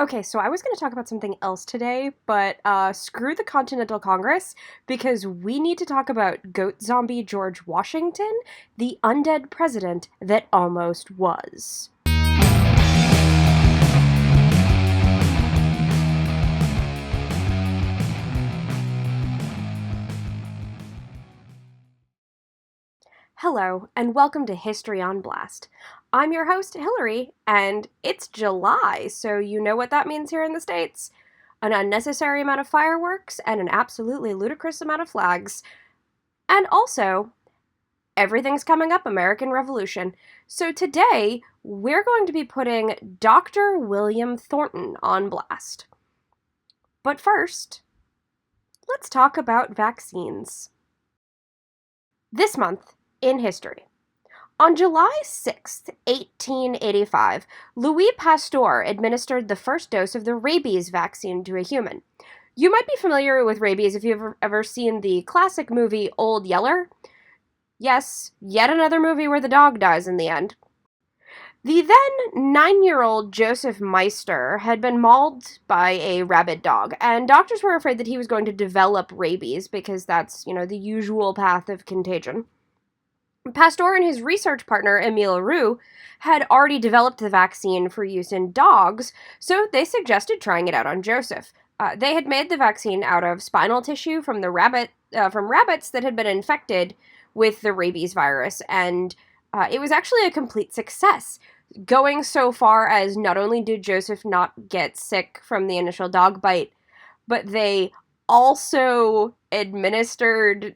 Okay, so I was going to talk about something else today, but screw the Continental Congress because we need to talk about goat zombie George Washington, the undead president that almost was. Hello, and welcome to History on Blast. I'm your host, Hillary, and it's July, so you know what that means here in the States. An unnecessary amount of fireworks and an absolutely ludicrous amount of flags. And also, everything's coming up American Revolution. So today, we're going to be putting Dr. William Thornton on blast. But first, let's talk about vaccines. This month in history. On July 6th, 1885, Louis Pasteur administered the first dose of the rabies vaccine to a human. You might be familiar with rabies if you've ever seen the classic movie Old Yeller. Yes, yet another movie where the dog dies in the end. The then 9-year-old Joseph Meister had been mauled by a rabid dog, and doctors were afraid that he was going to develop rabies because that's, the usual path of contagion. Pasteur and his research partner, Emile Roux, had already developed the vaccine for use in dogs, so they suggested trying it out on Joseph. They had made the vaccine out of spinal tissue from from rabbits that had been infected with the rabies virus, and it was actually a complete success, going so far as not only did Joseph not get sick from the initial dog bite, but they also administered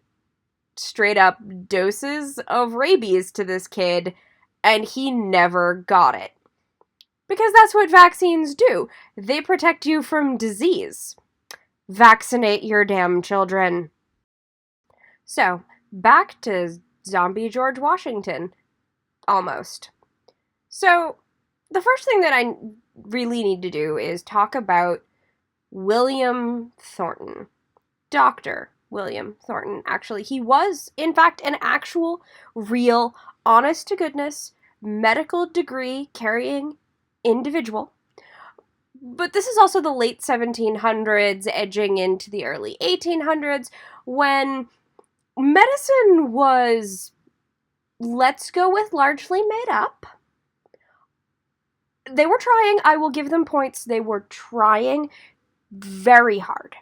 straight up doses of rabies to this kid, and he never got it. Because that's what vaccines do. They protect you from disease. Vaccinate your damn children. So, back to zombie George Washington. Almost. So, the first thing that I really need to do is talk about William Thornton. Dr. William Thornton. Actually, he was, in fact, an actual, real, honest to goodness, medical degree carrying individual. But this is also the late 1700s, edging into the early 1800s, when medicine was, let's go with, largely made up. They were trying, I will give them points, they were trying very hard.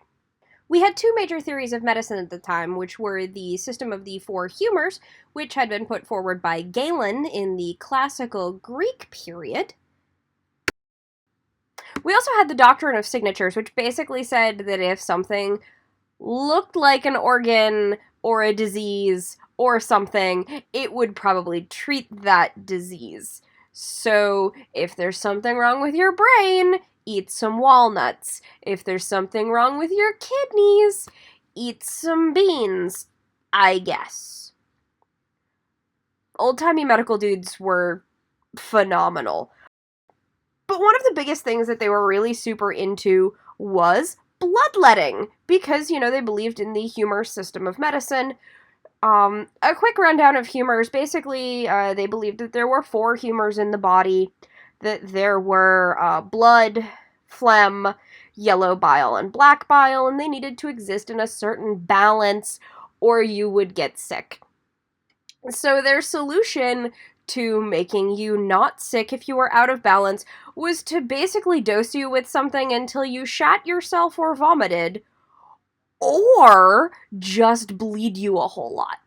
We had two major theories of medicine at the time, which were the system of the four humors, which had been put forward by Galen in the classical Greek period. We also had the doctrine of signatures, which basically said that if something looked like an organ or a disease or something, it would probably treat that disease. So if there's something wrong with your brain, eat some walnuts. If there's something wrong with your kidneys, eat some beans, I guess. Old-timey medical dudes were phenomenal. But one of the biggest things that they were really super into was bloodletting, because, they believed in the humor system of medicine. A quick rundown of humors. Basically, they believed that there were four humors in the body, that there were blood, phlegm, yellow bile, and black bile, and they needed to exist in a certain balance or you would get sick. So their solution to making you not sick if you were out of balance was to basically dose you with something until you shat yourself or vomited, or just bleed you a whole lot.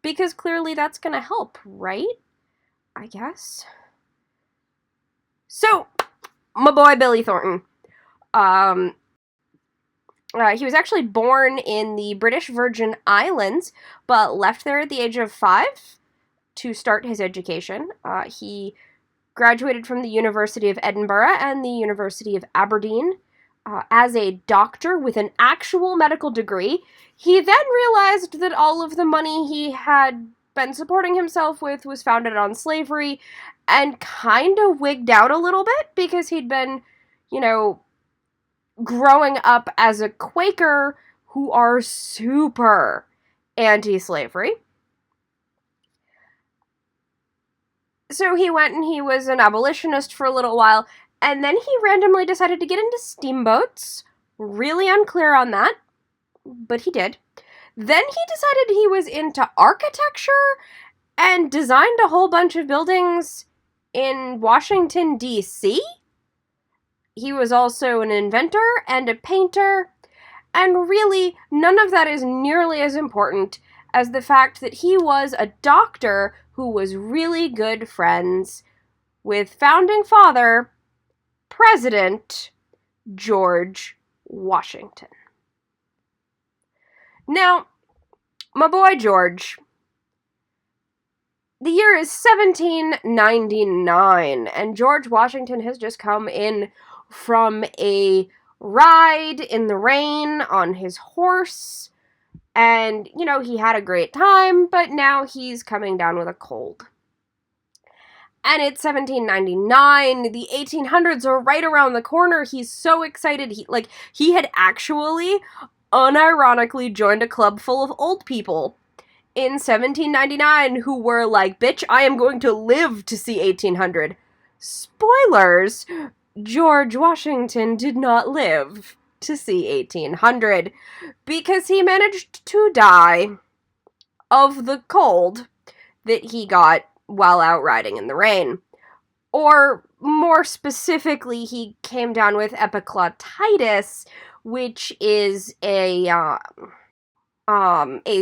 Because clearly that's gonna help, right? I guess. So, my boy Billy Thornton. He was actually born in the British Virgin Islands, but left there at the age of 5 to start his education. He graduated from the University of Edinburgh and the University of Aberdeen as a doctor with an actual medical degree. He then realized that all of the money he had been supporting himself with was founded on slavery, and kind of wigged out a little bit because he'd been, growing up as a Quaker who are super anti-slavery. So he went and he was an abolitionist for a little while, And then he randomly decided to get into steamboats. Really unclear on that, but he did. Then he decided he was into architecture and designed a whole bunch of buildings in Washington, D.C. He was also an inventor and a painter, and really, none of that is nearly as important as the fact that he was a doctor who was really good friends with founding father, President George Washington. Now, my boy George, the year is 1799, and George Washington has just come in from a ride in the rain on his horse, and, he had a great time, but now he's coming down with a cold. And it's 1799, the 1800s are right around the corner. He's so excited. He had actually, unironically, joined a club full of old people in 1799 who were like, bitch, I am going to live to see 1800. Spoilers, George Washington did not live to see 1800 because he managed to die of the cold that he got while out riding in the rain. Or more specifically, he came down with epiglottitis, which is a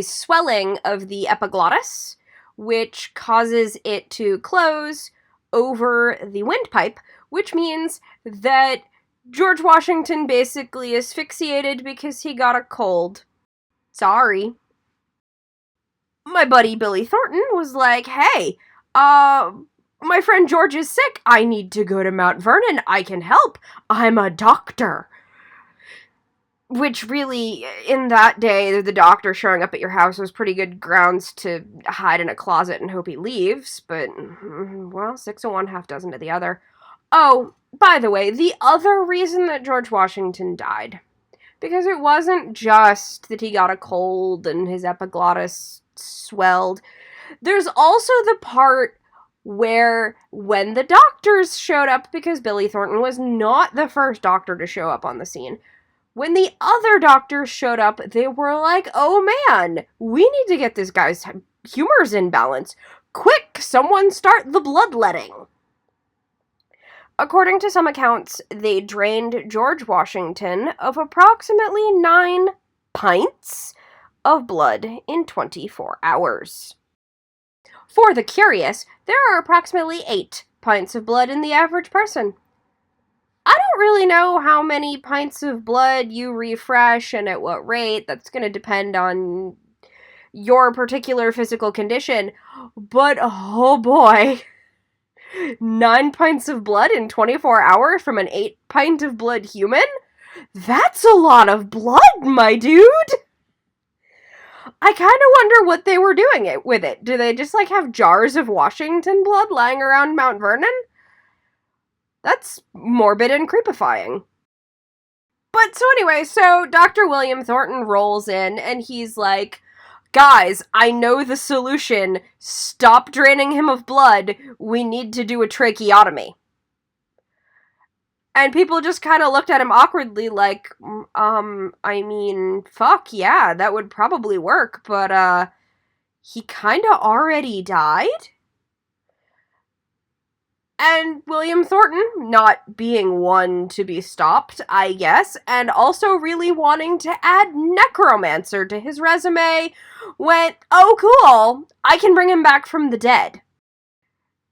swelling of the epiglottis, which causes it to close over the windpipe, which means that George Washington basically asphyxiated because he got a cold. Sorry. My buddy Billy Thornton was like, hey, my friend George is sick. I need to go to Mount Vernon. I can help. I'm a doctor. Which really, in that day, the doctor showing up at your house was pretty good grounds to hide in a closet and hope he leaves, but, well, 6 of one, half dozen of the other. Oh, by the way, the other reason that George Washington died, because it wasn't just that he got a cold and his epiglottis swelled. There's also the part where when the doctors showed up, because Billy Thornton was not the first doctor to show up on the scene, when the other doctors showed up, they were like, oh man, we need to get this guy's humors in balance. Quick, someone start the bloodletting. According to some accounts, they drained George Washington of approximately 9 pints of blood in 24 hours. For the curious, there are approximately 8 pints of blood in the average person. I don't really know how many pints of blood you refresh and at what rate. That's going to depend on your particular physical condition. But, oh boy, 9 pints of blood in 24 hours from an 8 pint of blood human? That's a lot of blood, my dude! I kind of wonder what they were doing with it. Do they just, have jars of Washington blood lying around Mount Vernon? That's morbid and creepifying. But so anyway, so Dr. William Thornton rolls in and he's like, guys, I know the solution. Stop draining him of blood. We need to do a tracheotomy. And people just kind of looked at him awkwardly like, fuck yeah, that would probably work, but, he kind of already died? And William Thornton, not being one to be stopped, I guess, and also really wanting to add necromancer to his resume, went, oh cool, I can bring him back from the dead.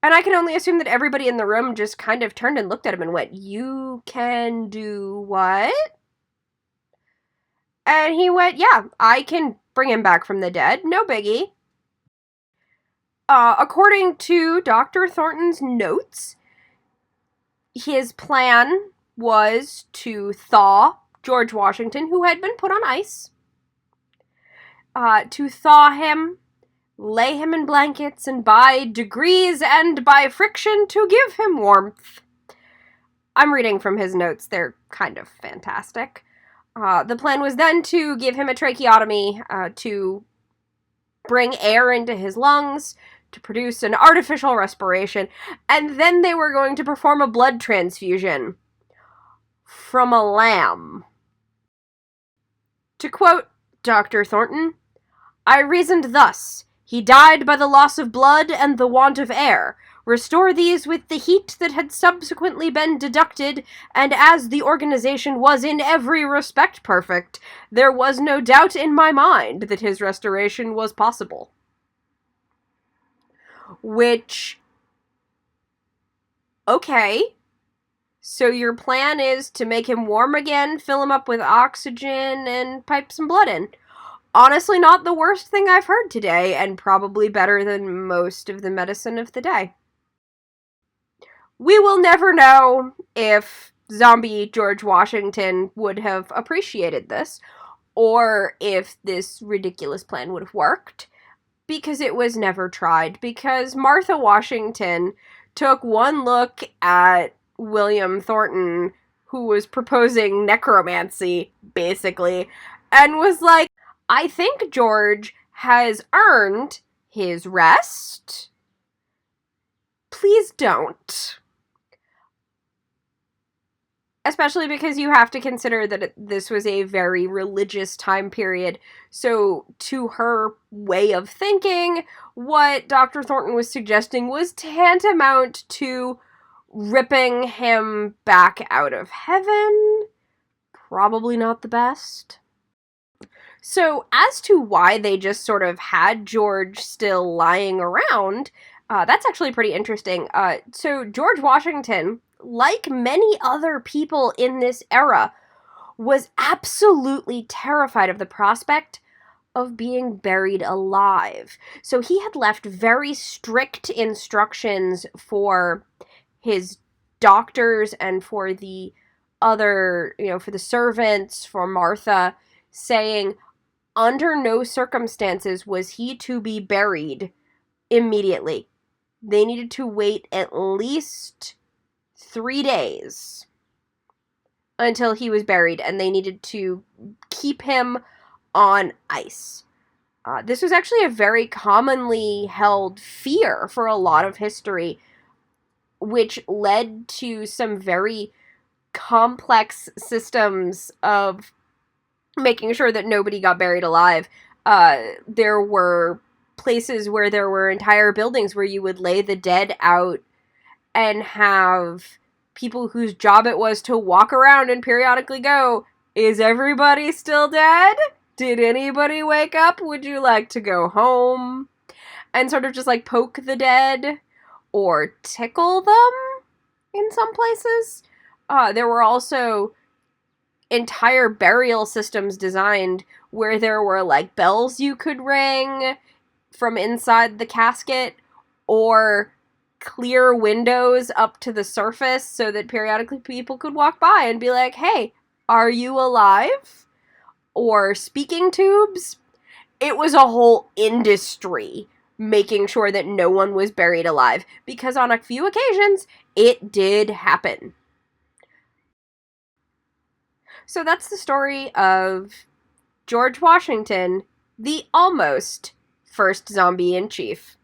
And I can only assume that everybody in the room just kind of turned and looked at him and went, you can do what? And he went, yeah, I can bring him back from the dead, no biggie. According to Dr. Thornton's notes, his plan was to thaw George Washington, who had been put on ice, to thaw him, lay him in blankets, and by degrees and by friction to give him warmth. I'm reading from his notes. They're kind of fantastic. The plan was then to give him a tracheotomy, to bring air into his lungs, to produce an artificial respiration, and then they were going to perform a blood transfusion from a lamb. To quote Dr. Thornton, "I reasoned thus. He died by the loss of blood and the want of air. Restore these with the heat that had subsequently been deducted, and as the organization was in every respect perfect, there was no doubt in my mind that his restoration was possible." Which, okay, so your plan is to make him warm again, fill him up with oxygen, and pipe some blood in. Honestly, not the worst thing I've heard today, and probably better than most of the medicine of the day. We will never know if zombie George Washington would have appreciated this, or if this ridiculous plan would have worked, because it was never tried, because Martha Washington took one look at William Thornton, who was proposing necromancy, basically, and was like, I think George has earned his rest. Please don't. Especially because you have to consider that this was a very religious time period. So, to her way of thinking, what Dr. Thornton was suggesting was tantamount to ripping him back out of heaven. Probably not the best. So, as to why they just sort of had George still lying around, that's actually pretty interesting. So, George Washington, like many other people in this era, was absolutely terrified of the prospect of being buried alive. So he had left very strict instructions for his doctors and for the other, for the servants, for Martha, saying under no circumstances was he to be buried immediately. They needed to wait at least 3 days until he was buried, and they needed to keep him on ice. This was actually a very commonly held fear for a lot of history, which led to some very complex systems of making sure that nobody got buried alive. There were places where there were entire buildings where you would lay the dead out and have people whose job it was to walk around and periodically go, is everybody still dead? Did anybody wake up? Would you like to go home? And sort of just like poke the dead or tickle them in some places. There were also entire burial systems designed where there were like bells you could ring from inside the casket, or clear windows up to the surface so that periodically people could walk by and be like, hey, are you alive? Or speaking tubes. It was a whole industry making sure that no one was buried alive, because on a few occasions it did happen. So that's the story of George Washington, the almost first zombie in chief.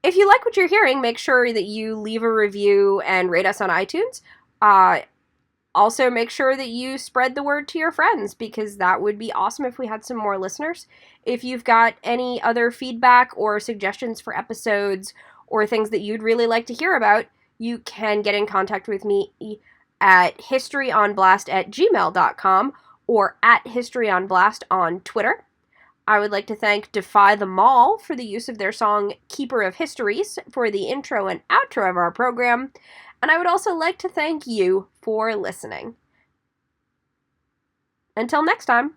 If you like what you're hearing, make sure that you leave a review and rate us on iTunes. Also, make sure that you spread the word to your friends, because that would be awesome if we had some more listeners. If you've got any other feedback or suggestions for episodes or things that you'd really like to hear about, you can get in contact with me at historyonblast@gmail.com or at historyonblast on Twitter. I would like to thank Defy the Mall for the use of their song Keeper of Histories for the intro and outro of our program, and I would also like to thank you for listening. Until next time.